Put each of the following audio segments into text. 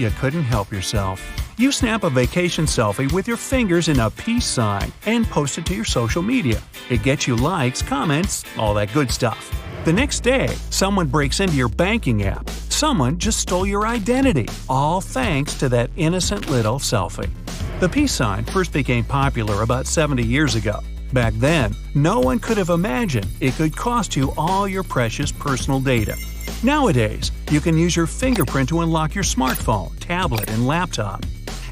you couldn't help yourself. You snap a vacation selfie with your fingers in a peace sign and post it to your social media. It gets you likes, comments, all that good stuff. The next day, someone breaks into your banking app. Someone just stole your identity, all thanks to that innocent little selfie. The peace sign first became popular about 70 years ago. Back then, no one could have imagined it could cost you all your precious personal data. Nowadays, you can use your fingerprint to unlock your smartphone, tablet, and laptop.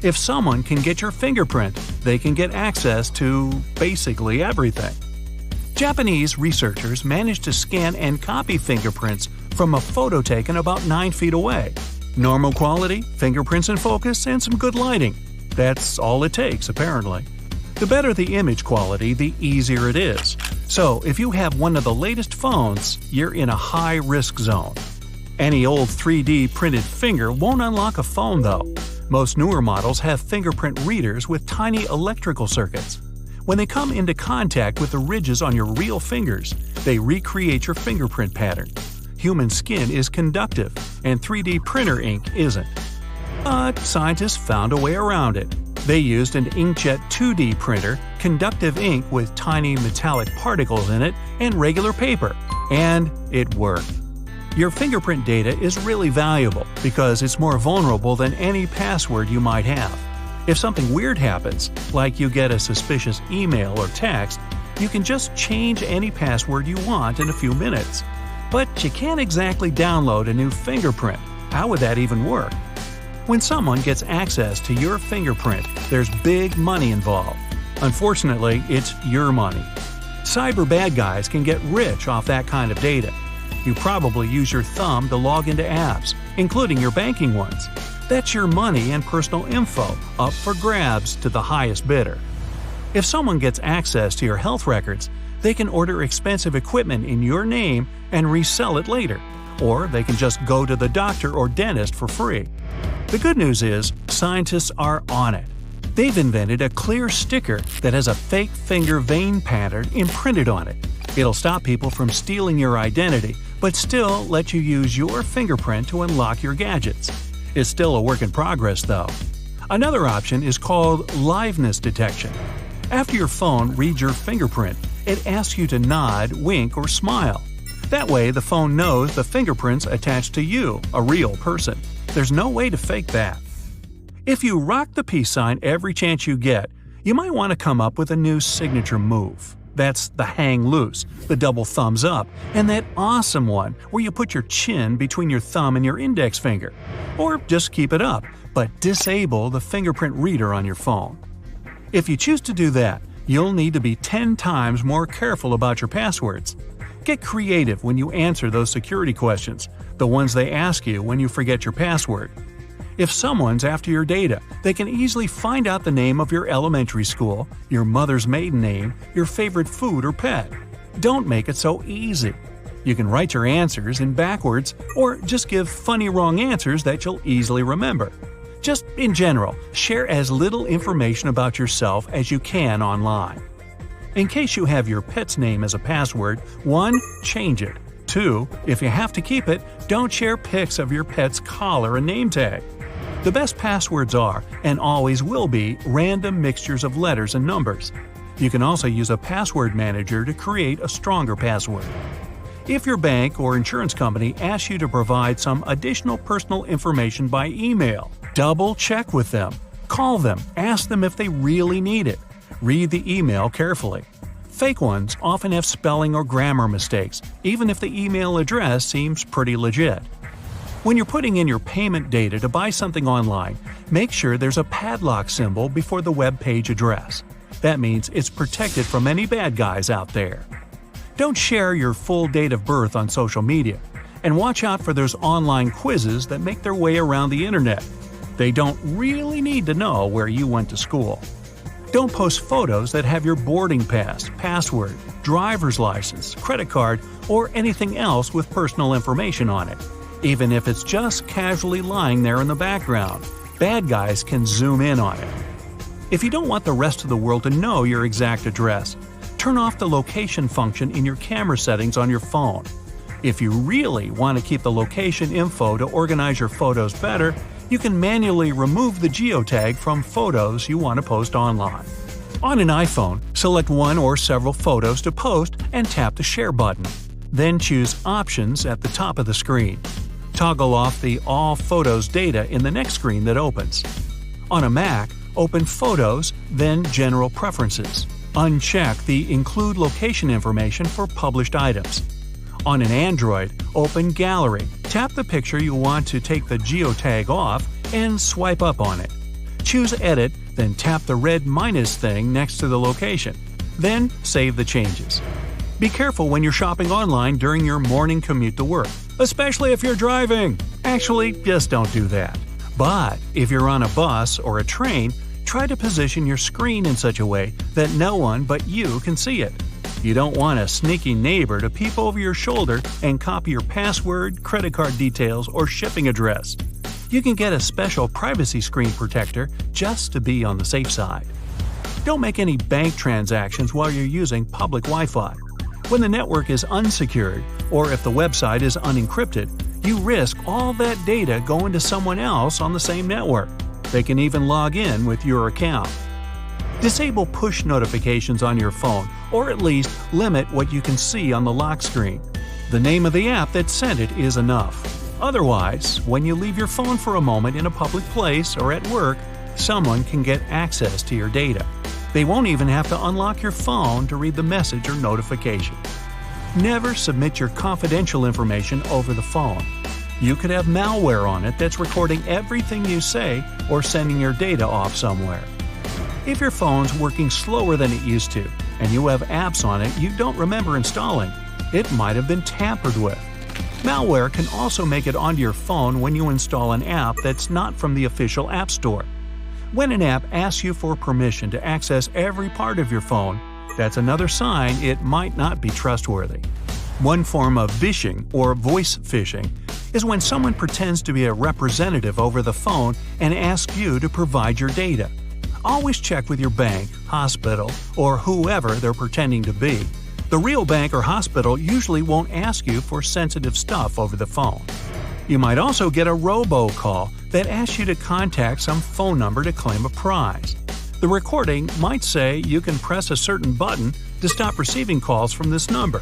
If someone can get your fingerprint, they can get access to basically everything. Japanese researchers managed to scan and copy fingerprints from a photo taken about 9 feet away. Normal quality, fingerprints in focus, and some good lighting. That's all it takes, apparently. The better the image quality, the easier it is. So, if you have one of the latest phones, you're in a high-risk zone. Any old 3D printed finger won't unlock a phone, though. Most newer models have fingerprint readers with tiny electrical circuits. When they come into contact with the ridges on your real fingers, they recreate your fingerprint pattern. Human skin is conductive, and 3D printer ink isn't. But scientists found a way around it. They used an inkjet 2D printer, conductive ink with tiny metallic particles in it, and regular paper. And it worked. Your fingerprint data is really valuable because it's more vulnerable than any password you might have. If something weird happens, like you get a suspicious email or text, you can just change any password you want in a few minutes. But you can't exactly download a new fingerprint. How would that even work? When someone gets access to your fingerprint, there's big money involved. Unfortunately, it's your money. Cyber bad guys can get rich off that kind of data. You probably use your thumb to log into apps, including your banking ones. That's your money and personal info up for grabs to the highest bidder. If someone gets access to your health records, they can order expensive equipment in your name and resell it later. Or they can just go to the doctor or dentist for free. The good news is, scientists are on it. They've invented a clear sticker that has a fake finger vein pattern imprinted on it. It'll stop people from stealing your identity, but still let you use your fingerprint to unlock your gadgets. It's still a work in progress, though. Another option is called liveness detection. After your phone reads your fingerprint, it asks you to nod, wink, or smile. That way, the phone knows the fingerprint's attached to you, a real person. There's no way to fake that. If you rock the peace sign every chance you get, you might want to come up with a new signature move. That's the hang loose, the double thumbs up, and that awesome one where you put your chin between your thumb and your index finger. Or just keep it up, but disable the fingerprint reader on your phone. If you choose to do that, you'll need to be 10 times more careful about your passwords. Get creative when you answer those security questions, the ones they ask you when you forget your password. If someone's after your data, they can easily find out the name of your elementary school, your mother's maiden name, your favorite food or pet. Don't make it so easy. You can write your answers in backwards or just give funny wrong answers that you'll easily remember. Just in general, share as little information about yourself as you can online. In case you have your pet's name as a password, 1. Change it. 2. If you have to keep it, don't share pics of your pet's collar and name tag. The best passwords are, and always will be, random mixtures of letters and numbers. You can also use a password manager to create a stronger password. If your bank or insurance company asks you to provide some additional personal information by email, double check with them. Call them, ask them if they really need it. Read the email carefully. Fake ones often have spelling or grammar mistakes, even if the email address seems pretty legit. When you're putting in your payment data to buy something online, make sure there's a padlock symbol before the web page address. That means it's protected from any bad guys out there. Don't share your full date of birth on social media, and watch out for those online quizzes that make their way around the internet. They don't really need to know where you went to school. Don't post photos that have your boarding pass, password, driver's license, credit card, or anything else with personal information on it. Even if it's just casually lying there in the background, bad guys can zoom in on it. If you don't want the rest of the world to know your exact address, turn off the location function in your camera settings on your phone. If you really want to keep the location info to organize your photos better, You can manually remove the geotag from photos you want to post online. On an iPhone, select one or several photos to post and tap the Share button. Then choose Options at the top of the screen. Toggle off the All Photos data in the next screen that opens. On a Mac, open Photos, then General Preferences. Uncheck the Include Location information for published items. On an Android, open Gallery, tap the picture you want to take the geotag off, and swipe up on it. Choose Edit, then tap the red minus thing next to the location. Then save the changes. Be careful when you're shopping online during your morning commute to work, especially if you're driving. Actually, just don't do that. But if you're on a bus or a train, try to position your screen in such a way that no one but you can see it. You don't want a sneaky neighbor to peep over your shoulder and copy your password, credit card details, or shipping address. You can get a special privacy screen protector just to be on the safe side. Don't make any bank transactions while you're using public Wi-Fi. When the network is unsecured, or if the website is unencrypted, you risk all that data going to someone else on the same network. They can even log in with your account. Disable push notifications on your phone, or at least limit what you can see on the lock screen. The name of the app that sent it is enough. Otherwise, when you leave your phone for a moment in a public place or at work, someone can get access to your data. They won't even have to unlock your phone to read the message or notification. Never submit your confidential information over the phone. You could have malware on it that's recording everything you say or sending your data off somewhere. If your phone's working slower than it used to, and you have apps on it you don't remember installing, it might have been tampered with. Malware can also make it onto your phone when you install an app that's not from the official App Store. When an app asks you for permission to access every part of your phone, that's another sign it might not be trustworthy. One form of vishing, or voice phishing, is when someone pretends to be a representative over the phone and asks you to provide your data. Always check with your bank, hospital, or whoever they're pretending to be. The real bank or hospital usually won't ask you for sensitive stuff over the phone. You might also get a robocall that asks you to contact some phone number to claim a prize. The recording might say you can press a certain button to stop receiving calls from this number.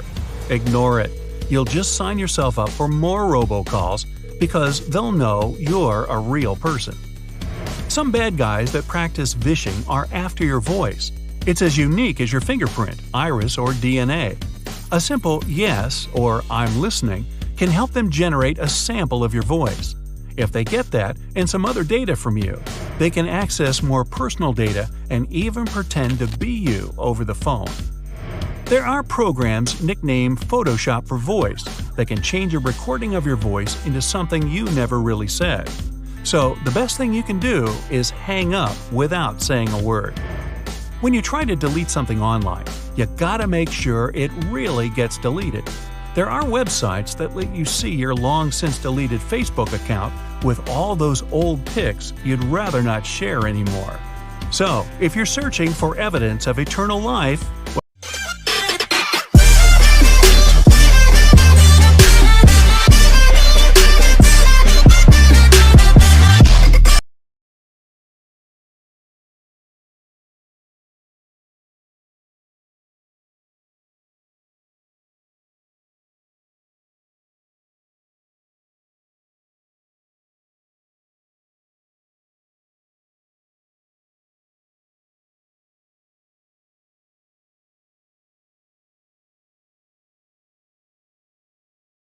Ignore it. You'll just sign yourself up for more robocalls because they'll know you're a real person. Some bad guys that practice vishing are after your voice. It's as unique as your fingerprint, iris, or DNA. A simple yes or I'm listening can help them generate a sample of your voice. If they get that and some other data from you, they can access more personal data and even pretend to be you over the phone. There are programs nicknamed Photoshop for Voice that can change a recording of your voice into something you never really said. So the best thing you can do is hang up without saying a word. When you try to delete something online, you gotta make sure it really gets deleted. There are websites that let you see your long-since deleted Facebook account with all those old pics you'd rather not share anymore. So, if you're searching for evidence of eternal life,